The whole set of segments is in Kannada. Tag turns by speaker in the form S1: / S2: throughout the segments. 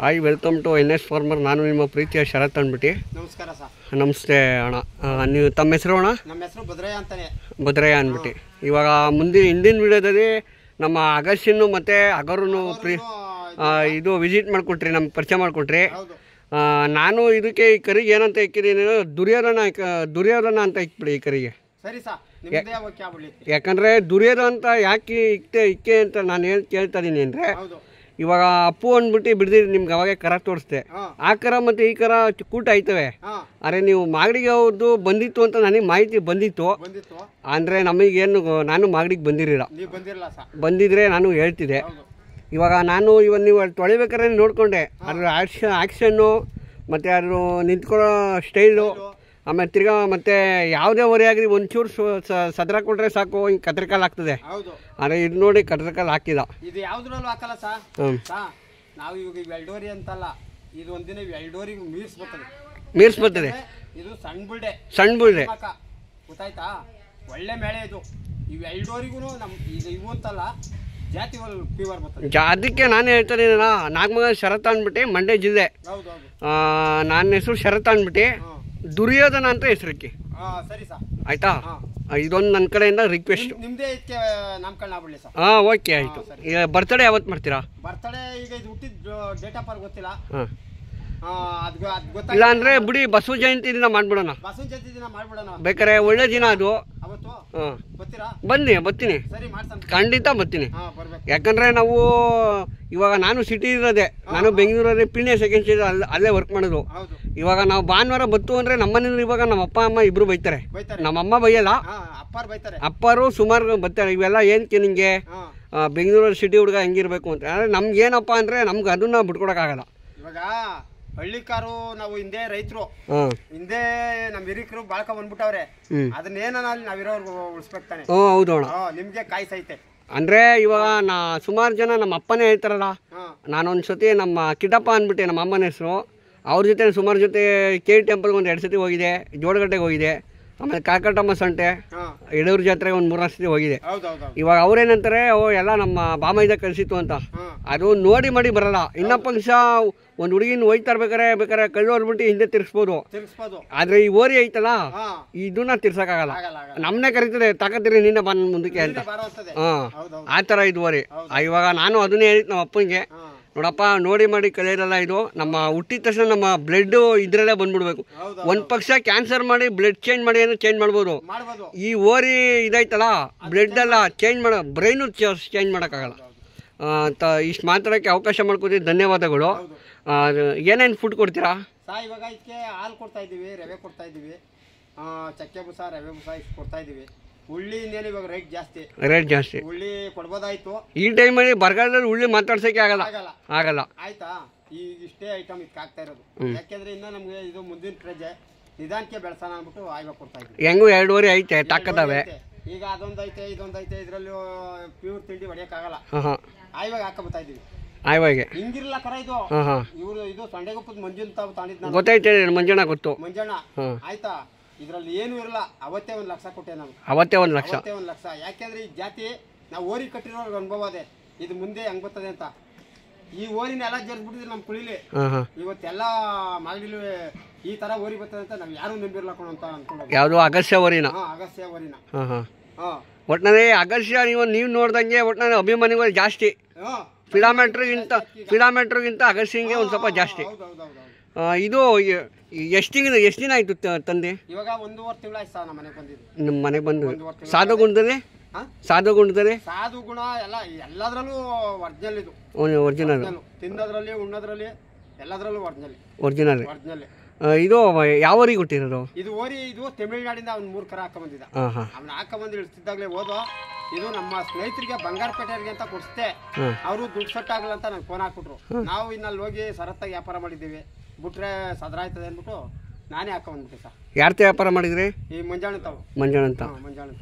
S1: Hi, welcome to NS farmer. ನಾನು ನಿಮ್ಮ ಪ್ರೀತಿಯ ಶರತ್ ಅಂದ್ಬಿಟ್ಟು.
S2: ನಮಸ್ಕಾರ ಸರ್.
S1: ನಮಸ್ತೆ ಅಣ್ಣ. ನೀವು ತಮ್ಮ ಹೆಸರು ಅಣ್ಣ?
S2: ನಮ್ಮ ಹೆಸರು ಭದ್ರಯ್ಯ ಅಂತಾನೆ.
S1: ಭದ್ರಯ್ಯ ಅಂದ್ಬಿಟ್ಟು. ಇವಾಗ ಹಿಂದಿನ ವಿಡಿಯೋದಲ್ಲಿ ನಮ್ಮ ಅಗಸ್ಟಿನ್ನು ಮತ್ತು ಅಗರನ್ನು ಇದು ವಿಸಿಟ್ ಮಾಡಿಕೊಟ್ರಿ, ನಮ್ಗೆ ಪರಿಚಯ ಮಾಡಿಕೊಟ್ರಿ. ನಾನು ಇದಕ್ಕೆ ಈ ಕರಿಗೆ ಏನಂತ ಇಕ್ಕಿದ್ದೀನಿ, ದುರ್ಯೋಧನ ಅಂತ ಇಕ್ಬಿಡಿ ಈ ಕರಿಗೆ.
S2: ಸರಿ ಸರ್,
S1: ಯಾಕಂದರೆ ದುರ್ಯೋಧನ ಅಂತ ಯಾಕೆ ಇಕ್ಕೆ ಅಂತ ನಾನು ಏನು ಕೇಳ್ತಾ ಇದ್ದೀನಿ ಅಂದರೆ, ಇವಾಗ ಅಪ್ಪು ಅಂದ್ಬಿಟ್ಟು ಬಿಡ್ದಿರಿ, ನಿಮ್ಗೆ ಅವಾಗೆ ಕರ ತೋರಿಸ್ದೆ. ಆ ಕರ ಮತ್ತು ಈ ಕರ ಕೂಟ ಆಯ್ತವೆ. ಅರೆ ನೀವು ಮಾಗಡಿಗೆ ಅವ್ರದ್ದು ಬಂದಿತ್ತು ಅಂತ ನನಗೆ ಮಾಹಿತಿ ಬಂದಿತ್ತು. ಅಂದರೆ ನಮಗೇನು, ನಾನು ಮಾಗಡಿಗೆ ಬಂದಿರಲಿಲ್ಲ. ಬಂದಿದ್ರೆ ನಾನು ಹೇಳ್ತಿದ್ದೆ. ಇವಾಗ ನೀವು ತೊಳಿಬೇಕಾದ್ರೆ ನೋಡಿಕೊಂಡೆ ಅದ್ರ ಆ್ಯಕ್ಷನ್ನು ಮತ್ತು ಅದ್ರ ನಿಂತ್ಕೊಳ್ಳೋ ಸ್ಟೈಲು, ಆಮೇಲೆ ತಿರ್ಗಾ ಮತ್ತೆ ಯಾವುದೇ ಹೊರೆ ಆಗಲಿ ಒಂಚೂರು ಸದ್ರ ಕೊಟ್ರೆ ಸಾಕು, ಹಿಂಗೆ ಕತ್ರಕಾಲು ಆಗ್ತದೆ. ಆದರೆ ಇದು ನೋಡಿ ಕತ್ರಕಾಲು ಹಾಕಿಲ್ಲ.
S2: ಇದು ಯಾವುದ್ರಲ್ಲೂ ಹಾಕಲ್ಲ ಸರ್. ನಾವು ಇವಾಗ ವೆಲ್ಡೋರಿ ಅಂತಲ್ಲ, ಇದು ಒಂದಿನ ವೆಲ್ಡೋರಿಗೆ ಮೀರಿಸ್ಬರ್ತದೆ. ಇದು ಸಣ್ಣ ಬುಲ್ಡೆ ಗೊತ್ತಾಯ್ತಾ, ಒಳ್ಳೆ ಮೇಳೆ ಇದು. ಈ ವೆಲ್ಡೋರಿಗೂ ನಮ್ಮ ಇವು ಅಂತಲ್ಲ, ಜಾತಿ ಫೀವರ್ ಬರ್ತದೆ. ಅದಕ್ಕೆ ನಾನು ಹೇಳ್ತಾನೆ,
S1: ನಾಗಮಗ ಶರತ್ ಅಂದ್ಬಿಟ್ಟು, ಮಂಡ್ಯ ಜಿಲ್ಲೆ. ನನ್ನ ಹೆಸರು ಶರತ್ ಅಂದ್ಬಿಟ್ಟು, ದುರ್ಯೋಧನ ಅಂತ ಹೆಸರಕ್ಕೆ.
S2: ಸರಿ ಸರ್,
S1: ಆಯ್ತಾ? ಇದೊಂದು ನನ್ನ ಕಡೆಯಿಂದ ರಿಕ್ವೆಸ್ಟ್.
S2: ನಿಮ್ದೇ ಇದಕ್ಕೆ ನಾಮಕರಣ ಆಗ್ಬಿಡ್ಲಿ ಸರ್.
S1: ಓಕೆ, ಆಯಿತು. ಈಗ ಬರ್ತಡೇ ಯಾವತ್ತು ಮಾಡ್ತೀರಾ?
S2: ಬರ್ತಡೇ ಈಗ ಇದು ಹುಟ್ಟಿದ ಡೇಟ್ ಆಫ್ ಬರ್ತ್ ಗೊತ್ತಿಲ್ಲ.
S1: ಇಲ್ಲ ಅಂದರೆ ಬಿಡಿ, ಬಸವ ಜಯಂತಿ ದಿನ ಮಾಡ್ಬಿಡೋಣ.
S2: ಬಸವ ಜಯಂತಿ ದಿನ ಮಾಡ್ಬಿಡೋಣ.
S1: ಬೇಕಾರೆ ಒಳ್ಳೆ ದಿನ ಅದು. ಬರ್ತೀನಿ, ಖಂಡಿತ ಬರ್ತೀನಿ. ಯಾಕಂದರೆ ನಾವು ಇವಾಗ ನಾನು ಸಿಟಿ ಇರೋದೆ, ನಾನು ಬೆಂಗಳೂರಲ್ಲಿ ಪಿಣ್ಯ ಸೆಕೆಂಡ್ ಸ್ಟೇಜ್ ಅಲ್ಲೇ ವರ್ಕ್ ಮಾಡೋದು. ಇವಾಗ ನಾವು ಭಾನುವಾರ ಬತ್ತು ಅಂದರೆ ನಮ್ಮನೇಲಿ ಇವಾಗ ನಮ್ಮ ಅಪ್ಪ ಅಮ್ಮ ಇಬ್ಬರು ಬೈತಾರೆ. ನಮ್ಮಮ್ಮ ಬೈಯಲ್ಲ, ಅಪ್ಪರು ಸುಮಾರು ಬರ್ತಾರೆ. ಇವೆಲ್ಲ ಏನಕ್ಕೆ ನಿಂಗೆ ಬೆಂಗಳೂರಲ್ಲಿ ಸಿಟಿ ಹುಡುಗ ಹೆಂಗಿರ್ಬೇಕು ಅಂತ. ಅಂದರೆ ನಮ್ಗೇನಪ್ಪ ಅಂದರೆ ನಮ್ಗೆ ಅದನ್ನ ಬಿಟ್ಕೊಡೋಕ್ಕಾಗಲ್ಲ.
S2: ಇವಾಗ ಹಳ್ಳಿಕಾರು ನಾವು ಹಿಂದೆ ರೈತರು, ಹಿಂದೆ ನಮ್ಮ ಹಿರಿಕರು ಬಾಳ್ಕ ಬಂದ್ಬಿಟ್ಟವ್ರೆ. ಅದನ್ನೇನ ನಾವಿರೋರ್ಗು ಉಳಿಸ್ಬೇಕಾನೆ.
S1: ಹೌದು ಅಣ್ಣ,
S2: ನಿಮ್ಗೆ ಕಾಯ್ಸೈತೆ.
S1: ಅಂದರೆ ಇವಾಗ ಸುಮಾರು ಜನ ನಮ್ಮ ಅಪ್ಪನೇ ಹೇಳ್ತಾರಲ್ಲ. ನಾನೊಂದು ಸತಿ ನಮ್ಮ ಕಿಟ್ಟಪ್ಪ ಅಂದ್ಬಿಟ್ಟೆ, ನಮ್ಮ ಅಮ್ಮನ ಹೆಸರು, ಅವ್ರ ಜೊತೆ ಸುಮಾರು ಜೊತೆ KT ಟೆಂಪಲ್ಗೆ ಒಂದು 2 ಸತಿ ಹೋಗಿದೆ, ಜೋಡಗಟ್ಟೆಗೆ ಹೋಗಿದೆ, ಆಮೇಲೆ ಕಾಕಟಮ್ಮ ಸಂಟೆ, ಯಡೂರು ಜಾತ್ರೆಗೆ ಒಂದು 3-4 ಸತಿ ಹೋಗಿದೆ. ಇವಾಗ ಅವ್ರೇನಂತಾರೆ, ಎಲ್ಲ ನಮ್ಮ ಬಾಮೈದ ಕಲಿಸಿತ್ತು ಅಂತ. ಅದು ನೋಡಿ ಮಾಡಿ ಬರಲ್ಲ. ಇನ್ನೊಬ್ಬ ಪಕ್ಷ ಒಂದು ಹುಡುಗಿನ ಹೋಯ್ತಾ ಬೇಕಾರೆ ಕಳ್ಳು ಹೊರ್ಬಿಟ್ಟು ಹಿಂದೆ ತಿರ್ಸ್ಬೋದು. ಆದ್ರೆ ಈ ಓರಿ ಐತಲ್ಲ, ಇದನ್ನ ತಿರ್ಸಕ್ಕಾಗಲ್ಲ. ನಮ್ಮನ್ನೇ ಕರೀತದೆ, ತಾಕತ್ತಿರಿ ನಿನ್ನೆ ಬಂದು ಮುಂದಕ್ಕೆ ಅಂತ. ಆ ಥರ ಇದು ಓರಿ. ಇವಾಗ ನಾನು ಅದನ್ನೇ ಹೇಳಿದ್ದು ನಮ್ಮ ಅಪ್ಪನಿಗೆ, ನೋಡಪ್ಪ ನೋಡಿ ಮಾಡಿ ಕಲಿಯೋದಲ್ಲ ಇದು. ನಮ್ಮ ಹುಟ್ಟಿದ ತಕ್ಷಣ ನಮ್ಮ ಬ್ಲಡ್ ಇದ್ರಲ್ಲೇ ಬಂದ್ಬಿಡ್ಬೇಕು. ಒಂದು ಪಕ್ಷ ಕ್ಯಾನ್ಸರ್ ಮಾಡಿ ಬ್ಲಡ್ ಚೇಂಜ್ ಮಾಡಿ ಏನೋ ಚೇಂಜ್ ಮಾಡ್ಬೋದು. ಈ ಓರಿ ಇದೈತಲ್ಲ, ಬ್ಲಡ್ ಎಲ್ಲ ಚೇಂಜ್ ಮಾಡೋ, ಬ್ರೈನು ಚೇಂಜ್ ಮಾಡೋಕ್ಕಾಗಲ್ಲ ಅಂತ. ಇಷ್ಟು ಮಾತಾಡೋಕ್ಕೆ ಅವಕಾಶ ಮಾಡ್ಕೊತೀವಿ, ಧನ್ಯವಾದಗಳು. ಏನೇನು ಫುಡ್ ಕೊಡ್ತೀರಾ?
S2: ಇವಾಗ ಇದಕ್ಕೆ ಹಾಲು ಕೊಡ್ತಾ ಇದ್ದೀವಿ, ರವೆ ಕೊಡ್ತಾ ಇದ್ದೀವಿ, ಚಕ್ಕೆ ಬುಸ, ರವೆ ಬುಸ ಇಷ್ಟು ಕೊಡ್ತಾ ಇದ್ದೀವಿ. ಉಳ್ಳಿ ಇನ್ನೇನು ಇವಾಗ ರೇಟ್ ಜಾಸ್ತಿ. ಉಳ್ಳಿ ಕೊಡ್ಬೋದಾಯ್ತು.
S1: ಈ ಟೈಮಲ್ಲಿ ಬರಗಾಲದಲ್ಲಿ ಉಳ್ಳಿ ಮಾತಾಡ್ಸೋಕ್ಕೆ ಆಗಲ್ಲ.
S2: ಆಯ್ತಾ, ಈಗ ಇಷ್ಟೇ ಐಟಮ್ ಇದಕ್ಕೆ ಆಗ್ತಾ ಇರೋದು. ಯಾಕೆಂದ್ರೆ ಇನ್ನ ನಮ್ಗೆ ಇದು ಮುಂದಿನ ಪ್ರಜೆ ನಿಧಾನಕ್ಕೆ ಬೆಳೆಸೋಣ ಅಂದ್ಬಿಟ್ಟು ಆಯ್ವಾಗ ಕೊಡ್ತಾ ಇದ್ದೀವಿ.
S1: ಹೆಂಗು 2 ವರೆ ಐತೆ, ತಾಕತ್ತವೆ.
S2: ಈಗ ಅದೊಂದೈತೆ ಇದೊಂದೈತೆ, ಇದರಲ್ಲಿ ಪ್ಯೂರ್ ತಿಂಡಿ ಹೊಡೆಯಕ್ಕಾಗಲ್ಲ. ಆಯ್ವಾಗ ಹಾಕಬತ್ತಾ ಇದ್ದೀವಿ.
S1: ಆಯ್ವಾಗೆ
S2: ಹಿಂಗಿರಲ್ಲ ಕರ ಇದು. ಇವರು ಇದು ಸಂಡೆಗೊಪ್ಪದ ಮಂಜುನ್ ತಾವು ತಾಂಡಿದ್
S1: ಗೊತ್ತೈತೆ, ಮಂಜಣ್ಣ ಗೊತ್ತು.
S2: ಮಂಜಣ್ಣ ಆಯ್ತಾ, ಇದ್ರಲ್ಲಿ ಏನು ಇರಲ್ಲ. ಅವತ್ತೇ 1 ಲಕ್ಷ ಕೊಟ್ಟೆ ನಾವು.
S1: ಅವತ್ತೇ 1 ಲಕ್ಷ.
S2: ಯಾಕೆಂದ್ರೆ ಈ ಜಾತಿ ನಾವು ಓರಿ ಕಟ್ಟಿರೋರ್ಗೆ ಅನುಭವ ಅದೇ, ಇದು ಮುಂದೆ ಹೆಂಗ್ ಬರ್ತದೆ ಅಂತ. ಈ ಓರಿನ ಎಲ್ಲ ಜರ್ಸ್ಬಿಟ್ಟಿದ್ರೆ ನಮ್ಮ ಕುಳಿಲಿ ಇವತ್ತೆಲ್ಲ ಮಾಗಡಿಲಿ ಈ ತರ ಓರಿ ಬರ್ತದೆ ಅಂತ ನಾವ್ ಯಾರು ನಂಬಿರ್ಲಾಕೊಂಡು ಅಂತ ಅನ್ಕೊಂಡು.
S1: ಯಾವ್ದು ಅಗಸ್ತ್ಯ ಓರಿನ?
S2: ಅಗಸ್ತ್ಯ ಓರಿನ.
S1: ಒಟ್ನಲ್ಲಿ ಅಗಸ್ತ್ಯ ನೀವು ನೋಡ್ದಂಗೆ ಒಟ್ನಲ್ಲಿ ಅಭಿಮಾನಿಗಳು ಜಾಸ್ತಿ. ಫಿಲಾಮೆಟ್ರಿಗಿಂತ ಅಗಸ್ತ್ಯಂಗೆ ಒಂದು ಸ್ವಲ್ಪ ಜಾಸ್ತಿ. ಇದು ಎಷ್ಟು ದಿನ ಆಯ್ತು ತಂದೆ?
S2: ಇವಾಗ 1.5 ತಿಂಗಳು ಆಯ್ತು ಸರ್. ನಮ್ಮ ಮನೆಗೆ ಬಂದಿದ್ದು.
S1: ನಿಮ್ಮ ಮನೆಗೆ ಬಂದು ಸಾಧು ಗುಣದಲ್ಲಿ
S2: ಸಾಧು ಗುಣ ಎಲ್ಲದರಲ್ಲೂ ಒರಿಜಿನಲ್. ಇದು
S1: ಒರಿಜಿನಲ್.
S2: ತಿನ್ನೋದ್ರಲ್ಲಿ ಉಣ್ಣೋದ್ರಲ್ಲಿ ಎಲ್ಲದರಲ್ಲೂ
S1: ಒರಿಜಿನಲ್. ಇದು ಯಾವ ಊರಿಗೆ ಕೊಟ್ಟಿರೋದು?
S2: ಇದು ಓರಿ ಇದು ತಮಿಳುನಾಡಿಂದ ಅವ್ನು 3 ಕರ ಹಾಕೊಂಬಂದಿದ್ದ. ಅವ್ನ ಹಾಕೊಂಬಂದು ಇಳಿಸ್ತಿದ್ದಾಗಲೇ ಹೋದ. ಇದು ನಮ್ಮ ಸ್ನೇಹಿತರಿಗೆ ಬಂಗಾರಪೇಟೆಯವ್ರಿಗೆ ಅಂತ ಕೊಡಿಸ್ತೆ. ಅವರು ದುಡ್ಡು ಸೆಟ್ ಆಗಲ್ಲ ಅಂತ ನಂಗೆ ಫೋನ್ ಹಾಕ್ಬಿಟ್ರು. ನಾವು ಇನ್ನಲ್ಲಿ ಹೋಗಿ ಸರತ್ತಾಗಿ ವ್ಯಾಪಾರ ಮಾಡಿದ್ದೀವಿ. ಬಿಟ್ರೆ ಸದ್ರ ಆಯ್ತದೆ ಅಂದ್ಬಿಟ್ಟು ನಾನೇ ಹಾಕೊಂಡ್ಬಿಟ್ಟೆ ಸರ್.
S1: ಯಾರ್ತ ವ್ಯಾಪಾರ ಮಾಡಿದ್ರಿ?
S2: ಈ ಮಂಜಾಣ ಅಂತ.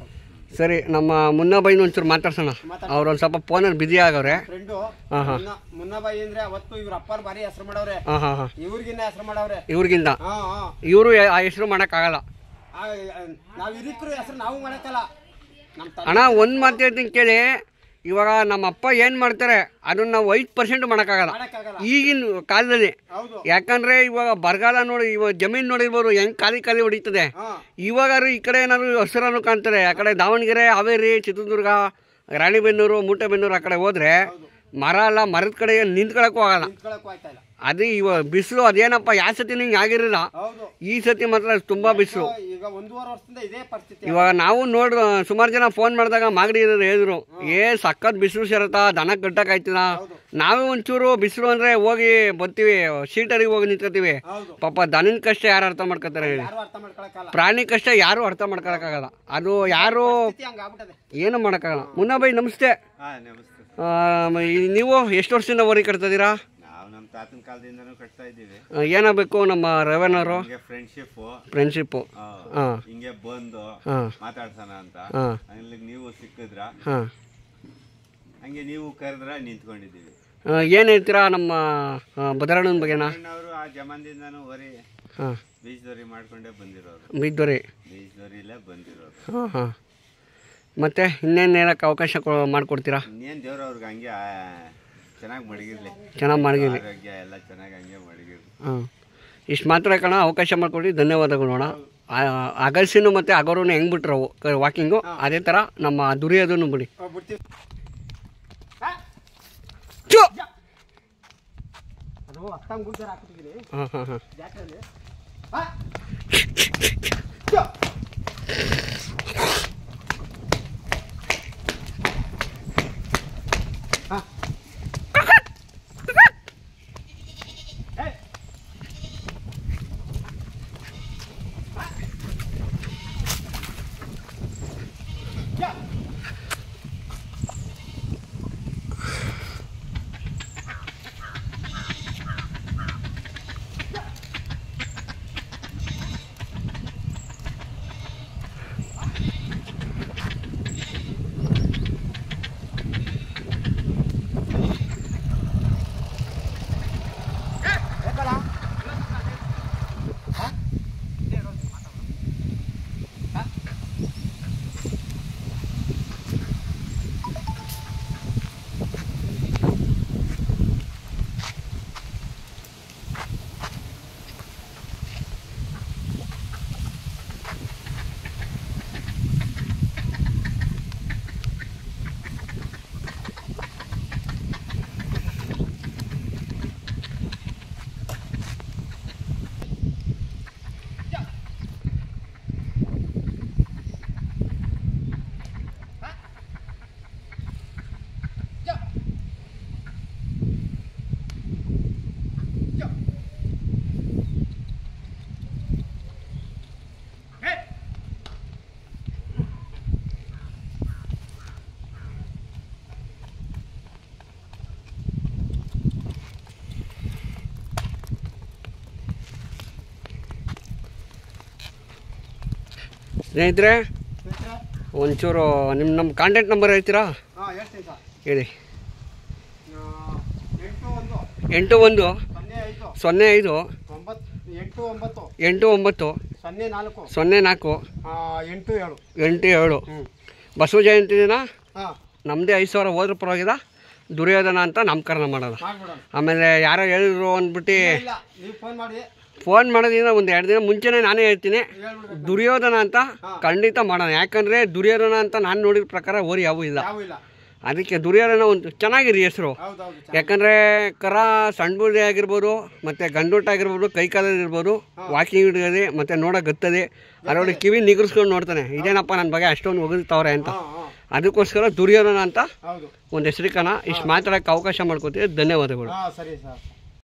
S1: ಸರಿ, ನಮ್ಮ ಮುನ್ನಬೈನ ಒಂಚೂರು ಮಾತಾಡ್ಸೋಣ. ಅವ್ರೊಂದು ಸ್ವಲ್ಪ ಫೋನಲ್ಲಿ ಬಿಜಿ ಆಗವ್ರೆ.
S2: ಫ್ರೆಂಡು ಮುನ್ನಬಾಯಿ ಅಂದ್ರೆ ಅವತ್ತು ಇವ್ರ ಅಪ್ಪರ್ ಬಾರಿ ಹೆಸರು ಮಾಡವ್ರೆ. ಇವ್ರಿಗಿನ್ನ ಹೆಸರು ಮಾಡವ್ರೆ.
S1: ಇವರು ಆ ಹೆಸರು ಮಾಡಕ್ಕಾಗಲ್ಲ.
S2: ನಾವ್ ಹಿರಿಕರು ಹೆಸರು ನಾವು ಮಾಡಕ್ಕಲ್ಲ.
S1: ಅಣ್ಣ, ಒಂದು ಮಾತು ಹೇಳ್ತೀನಿ ಕೇಳಿ. ಇವಾಗ ನಮ್ಮ ಅಪ್ಪ ಏನು ಮಾಡ್ತಾರೆ ಅದನ್ನ ನಾವು 5% ಮಾಡೋಕ್ಕಾಗಲ್ಲ
S2: ಮಾಡಕ್ಕಾಗಲ್ಲ.
S1: ಈಗಿನ ಕಾಲದಲ್ಲಿ.
S2: ಹೌದು.
S1: ಯಾಕಂದ್ರೆ ಇವಾಗ ಬರಗಾಲ ನೋಡಿ, ಇವಾಗ ಜಮೀನು ನೋಡಿರ್ಬೋದು ಹೆಂಗ್ ಖಾಲಿ ಹೊಡಿತದೆ.
S2: ಹಾ.
S1: ಇವಾಗಾರು ಈ ಕಡೆ ಏನಾದ್ರು ಹಸಿರನ್ನು ಕಾಣ್ತಾರೆ. ಆ ಕಡೆ ದಾವಣಗೆರೆ, ಹಾವೇರಿ, ಚಿತ್ರದುರ್ಗ, ರಾಣಿಬೆನ್ನೂರು, ಮೂಟೆಬೆನ್ನೂರು ಆ ಕಡೆ ಹೋದ್ರೆ ಮರ ಅಲ್ಲ, ಮರದ ಕಡೆ ನಿಂತ್ಕೊಳಕ್ಕೂ ಆಗಲ್ಲ.
S2: ನಿಂತ್ಕೊಳಕ್ಕೂ ಆಯ್ತಾ ಇಲ್ಲ.
S1: ಅದು ಇವಾಗ ಬಿಸಿಲು ಅದೇನಪ್ಪ ಯಾವ ಸತಿ ಹಿಂಗೆ ಆಗಿರಲಿಲ್ಲ,
S2: ಹೌದು.
S1: ಈ ಸತಿ ಮಾತ್ರ ತುಂಬಾ ಬಿಸಿಲು.
S2: ಈಗ 1.5 ವರ್ಷದಿಂದ ಇದೇ ಪರಿಸ್ಥಿತಿ.
S1: ಇವಾಗ ನಾವು ನೋಡ್ರು ಸುಮಾರು ಜನ ಫೋನ್ ಮಾಡಿದಾಗ ಮಾಗಡಿ ಹೇಳಿದ್ರು, ಸಖತ್ ಬಿಸಿಲು ಸೇರತ್ತಾ, ದನ ಕಟ್ಟಕ್ಕಾಯ್ತಿಲ್ಲ. ನಾವೇ ಒಂಚೂರು ಬಿಸಿಲು ಅಂದ್ರೆ ಹೋಗಿ ಬರ್ತೀವಿ, ಶೀಟರಿಗೆ ಹೋಗಿ ನಿಂತ್ಕೋತೀವಿ.
S2: ಹೌದು.
S1: ಪಾಪ ದನದ ಕಷ್ಟ ಯಾರು ಅರ್ಥ ಮಾಡ್ಕೊತಾರೆ ಹೇಳಿ?
S2: ಯಾರು ಅರ್ಥ ಮಾಡ್ಕೊಳಕ್ಕಾಗಲ್ಲ.
S1: ಪ್ರಾಣಿ ಕಷ್ಟ ಯಾರು ಅರ್ಥ ಮಾಡ್ಕೊಳಕ್ಕಾಗಲ್ಲ. ಅದು ಯಾರು
S2: ಪರಿಸ್ಥಿತಿ ಹಂಗಾಗ್ಬಿಟ್ಟದೆ.
S1: ಏನು ಮಾಡೋಕ್ಕಾಗಲ್ಲ. ಮುನ್ನಾ ಬೈ ನಮಸ್ತೆ. ನೀವು ಎಷ್ಟು ವರ್ಷದಿಂದ ಓರಿ ಕಟ್ತಿದ್ದೀರಾ?
S3: ನಾವು ನಮ್ಮ ತಾತನ ಕಾಲದಿಂದನೂ ಕಟ್ತಾ ಇದ್ದೀವಿ.
S1: ಏನಾಗಬೇಕು ನಮ್ಮ ರವನವರು?
S3: ಫ್ರೆಂಡ್ಶಿಪ್ಪು
S1: ಹಾಂ,
S3: ಹಿಂಗೆ ಬಂದು
S1: ಹಾಂ,
S3: ಮಾತಾಡ್ಸೋಣ ಅಂತ.
S1: ಹಾಂ,
S3: ಅಲ್ಲಿಗೆ ನೀವು ಸಿಕ್ಕಿದ್ರ,
S1: ಹಾಂ.
S3: ಹಂಗೆ ನೀವು ಕರೆದ್ರ ನಿಂತ್ಕೊಂಡಿದ್ದೀವಿ.
S1: ಏನು ಹೇಳ್ತೀರಾ ನಮ್ಮ ಬದರಣ್ಣನ ಬಗ್ಗೆನಾ?
S3: ಅವರು ಆ ಜಮಾನದಿಂದನೂ ವರಿ
S1: ಹಾಂ,
S3: ಬೀಜದೋರಿ ಮಾಡ್ಕೊಂಡೇ ಬಂದಿರೋರು.
S1: ಬಿದ್ದೋರಿ.
S3: ಬೀಜದೋರಿಲೇ ಬಂದಿರೋರು.
S1: ಹಾಂ, ಹಾಂ. ಮತ್ತೆ ಇನ್ನೇನು ಹೇಳಕ್ಕೆ ಅವಕಾಶ ಮಾಡಿಕೊಡ್ತೀರಾ?
S3: ಇನ್ನೇನು ದೇವ್ರು ಅವ್ರಿಗೆ ಹಂಗೆ ಚೆನ್ನಾಗಿ ಮಡಗಿರ್ಲಿ,
S1: ಚೆನ್ನಾಗಿ ಮಡಗಿರಿ,
S3: ಆರೋಗ್ಯ ಎಲ್ಲ ಚೆನ್ನಾಗಿ ಹಂಗೆ ಮಡಗಿರ್ಲಿ.
S1: ಹಾಂ. ಇಷ್ಟು ಮಾತ್ರ ಕಣ ಅವಕಾಶ ಮಾಡಿಕೊಡಿ, ಧನ್ಯವಾದಗಳು. ನೋಡ ಅಗಲ್ಸಿನು ಮತ್ತು ಅಗೋರನ್ನು ಹೆಂಗೆ ಬಿಟ್ರು ವಾಕಿಂಗು, ಅದೇ ಥರ ನಮ್ಮ ದುರಿಯೋದನ್ನು ಬಿಡಿ.
S2: ಬಿಡ್ತೀವಿ.
S1: ಚು
S2: ಅದು ಅಷ್ಟಂಗೆ ಗುಡ್ಡಾರ ಹಾಕ್ತಿದ್ದೀರಿ
S1: ಹಾಂ, ಹಾಂ, ಹಾಂ.
S2: ಜಾತ್ರೆಯಲ್ಲಿ.
S1: ಸ್ನೇಹಿತರೆ, ಒಂಚೂರು ನಮ್ಮ ಕಾಂಟ್ಯಾಕ್ಟ್ ನಂಬರ್ ಹೇಳ್ತೀರಾ?
S2: ಹಾಂ, ಹೇಳ್ತೀನಿ ಸರ್.
S1: ಹೇಳಿ.
S2: 81
S1: 05 89 04 87. ಬಸವ ಜಯಂತಿ ದಿನ ನಮ್ಮದೇ 5,000 ಹೋದ್ರೂ ಪರವಾಗಿಲ್ಲ, ದುರ್ಯೋಧನ ಅಂತ ನಾಮಕರಣ ಮಾಡೋದು. ಆಮೇಲೆ ಯಾರೋ ಹೇಳಿದ್ರು ಅಂದ್ಬಿಟ್ಟು ಫೋನ್ ಮಾಡೋದ್ರಿಂದ ಒಂದು 2 ದಿನ ಮುಂಚೆನೇ ನಾನೇ ಹೇಳ್ತೀನಿ, ದುರ್ಯೋಧನ ಅಂತ ಖಂಡಿತ ಮಾಡೋಣ. ಯಾಕಂದರೆ ದುರ್ಯೋಧನ ಅಂತ ನಾನು ನೋಡಿದ ಪ್ರಕಾರ ಓರಿ ಯಾವೂ ಇಲ್ಲ. ಅದಕ್ಕೆ ದುರ್ಯೋಧನ ಒಂದು ಚೆನ್ನಾಗಿರಿ ಹೆಸರು. ಯಾಕಂದರೆ ಕರ ಸಣ್ಣ ಆಗಿರ್ಬೋದು, ಮತ್ತು ಗಂಡೂಟ ಆಗಿರ್ಬೋದು, ಕೈ ಕಾಲದಿರ್ಬೋದು, ವಾಕಿಂಗ್ ಹಿಡಿಯೋದೆ ಮತ್ತು ನೋಡೋ ಗತ್ತದೆ. ಅದರೊಳಗೆ ಕಿವಿ ನಿಗರ್ಸ್ಕೊಂಡು ನೋಡ್ತಾನೆ, ಇದೇನಪ್ಪ ನನ್ನ ಬಗ್ಗೆ ಅಷ್ಟೊಂದು ಒಗಳ್ತಾವ್ರೆ ಅಂತ. ಅದಕ್ಕೋಸ್ಕರ ದುರ್ಯೋಧನ ಅಂತ ಒಂದು ಹೆಸರಿಕನ. ಇಷ್ಟು ಮಾತಾಡೋಕ್ಕೆ ಅವಕಾಶ ಮಾಡ್ಕೊತೀವಿ. ಧನ್ಯವಾದಗಳು.